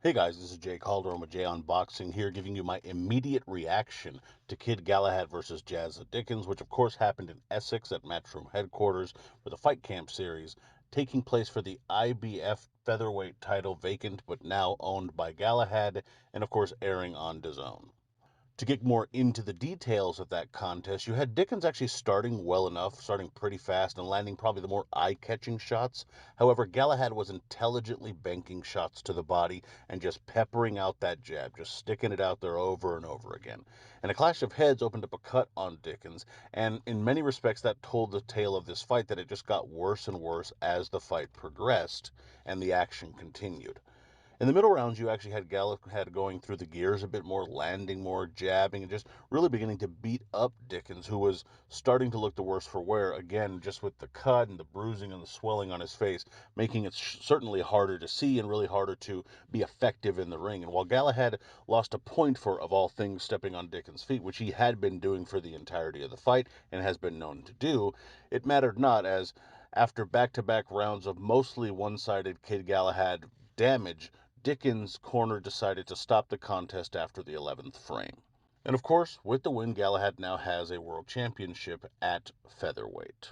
Hey guys, this is Jay Calderon with Jay Unboxing here, giving you my immediate reaction to Kid Galahad versus Jazza Dickens, which of course happened in Essex at MATCHROOM headquarters for the Fight Camp series, taking place for the IBF featherweight title, vacant but now owned by Galahad, and of course airing on DAZN. To get more into the details of that contest, you had Dickens actually starting well enough, starting pretty fast and landing probably the more eye-catching shots. However, Galahad was intelligently banking shots to the body and just peppering out that jab, just sticking it out there over and over again. And a clash of heads opened up a cut on Dickens, and in many respects that told the tale of this fight, that it just got worse and worse as the fight progressed and the action continued. In the middle rounds, you actually had Galahad going through the gears a bit more, landing more, jabbing, and just really beginning to beat up Dickens, who was starting to look the worse for wear, again, just with the cut and the bruising and the swelling on his face, making it certainly harder to see and really harder to be effective in the ring. And while Galahad lost a point for, of all things, stepping on Dickens' feet, which he had been doing for the entirety of the fight and has been known to do, it mattered not, as after back-to-back rounds of mostly one-sided Kid Galahad damage, Dickens' corner decided to stop the contest after the 11th frame. And of course, with the win, Galahad now has a world championship at featherweight.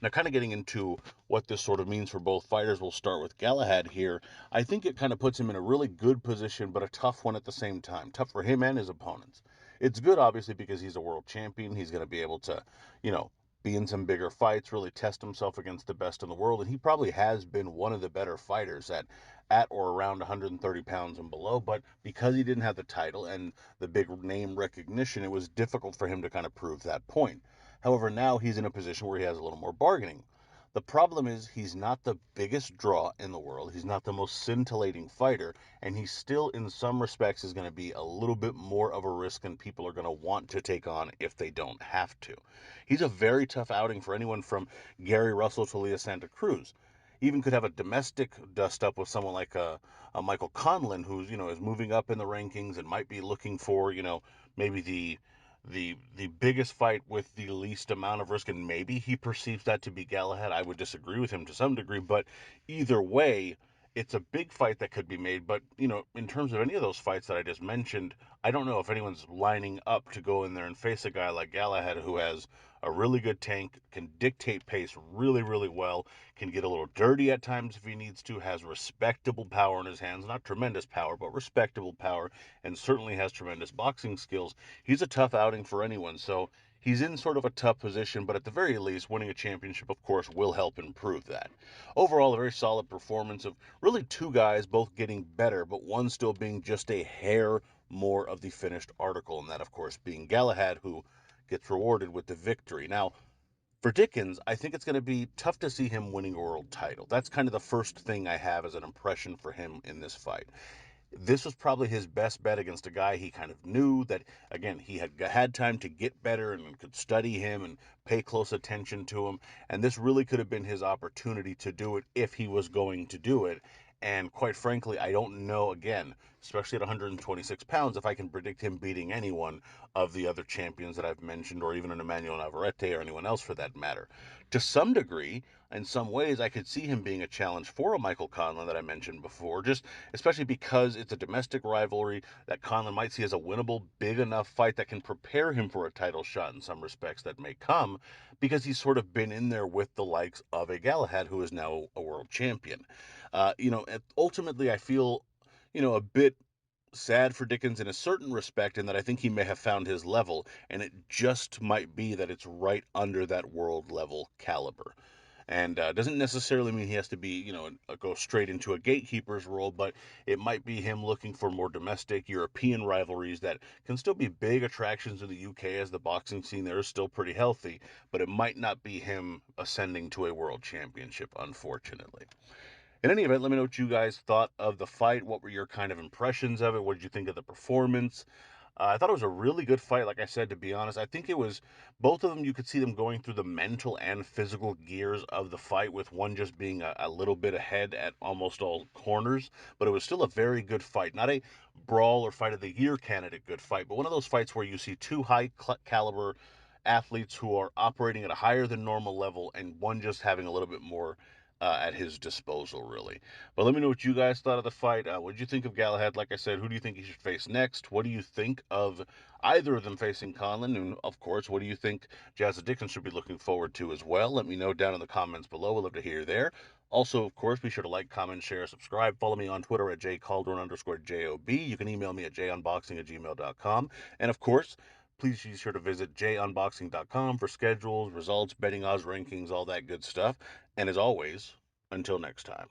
Now, kind of getting into what this sort of means for both fighters, we'll start with Galahad here. I think it kind of puts him in a really good position, but a tough one at the same time. Tough for him and his opponents. It's good, obviously, because he's a world champion. He's going to be able to, be in some bigger fights, really test himself against the best in the world. And he probably has been one of the better fighters at or around 130 pounds and below. But because he didn't have the title and the big name recognition, it was difficult for him to kind of prove that point. However, now he's in a position where he has a little more bargaining. The problem is he's not the biggest draw in the world. He's not the most scintillating fighter, and he still, in some respects, is going to be a little bit more of a risk than people are going to want to take on if they don't have to. He's a very tough outing for anyone from Gary Russell to Leah Santa Cruz. Even could have a domestic dust up with someone like a Michael Conlon, who's is moving up in the rankings and might be looking for maybe the biggest fight with the least amount of risk, and maybe he perceives that to be Galahad. I would disagree with him to some degree, but either way, it's a big fight that could be made. But in terms of any of those fights that I just mentioned, I don't know if anyone's lining up to go in there and face a guy like Galahad, who has a really good tank, can dictate pace really, really well, can get a little dirty at times if he needs to, has respectable power in his hands, not tremendous power, but respectable power, and certainly has tremendous boxing skills. He's a tough outing for anyone, so he's in sort of a tough position, but at the very least, winning a championship, of course, will help improve that. Overall, a very solid performance of really two guys both getting better, but one still being just a hair more of the finished article, and that, of course, being Galahad, who gets rewarded with the victory. Now, for Dickens, I think it's going to be tough to see him winning a world title. That's kind of the first thing I have as an impression for him in this fight. This was probably his best bet against a guy he kind of knew that, again, he had time to get better and could study him and pay close attention to him. And this really could have been his opportunity to do it if he was going to do it. And quite frankly, I don't know, again, especially at 126 pounds, if I can predict him beating anyone of the other champions that I've mentioned, or even an Emmanuel Navarrete or anyone else for that matter. To some degree, in some ways, I could see him being a challenge for a Michael Conlon that I mentioned before, just especially because it's a domestic rivalry that Conlon might see as a winnable, big enough fight that can prepare him for a title shot in some respects that may come, because he's sort of been in there with the likes of a Galahad, who is now a world champion. Ultimately, I feel, a bit sad for Dickens in a certain respect, in that I think he may have found his level, and it just might be that it's right under that world level caliber. And doesn't necessarily mean he has to be, go straight into a gatekeeper's role, but it might be him looking for more domestic European rivalries that can still be big attractions in the UK, as the boxing scene there is still pretty healthy, but it might not be him ascending to a world championship, unfortunately. In any event, let me know what you guys thought of the fight. What were your kind of impressions of it? What did you think of the performance? I thought it was a really good fight, like I said, to be honest. I think it was both of them, you could see them going through the mental and physical gears of the fight, with one just being a little bit ahead at almost all corners. But it was still a very good fight. Not a brawl or fight of the year candidate good fight, but one of those fights where you see two high caliber athletes who are operating at a higher than normal level, and one just having a little bit more at his disposal, really. But let me know what you guys thought of the fight. What did you think of Galahad? Like I said, who do you think he should face next? What do you think of either of them facing Conlon? And of course, what do you think Jazza Dickens should be looking forward to as well? Let me know down in the comments below. We'd love to hear there. Also, of course, be sure to like, comment, share, subscribe. Follow me on Twitter at jcalderon_JOB. You can email me at junboxing@gmail.com. And of course, please be sure to visit junboxing.com for schedules, results, betting odds, rankings, all that good stuff. And as always, until next time.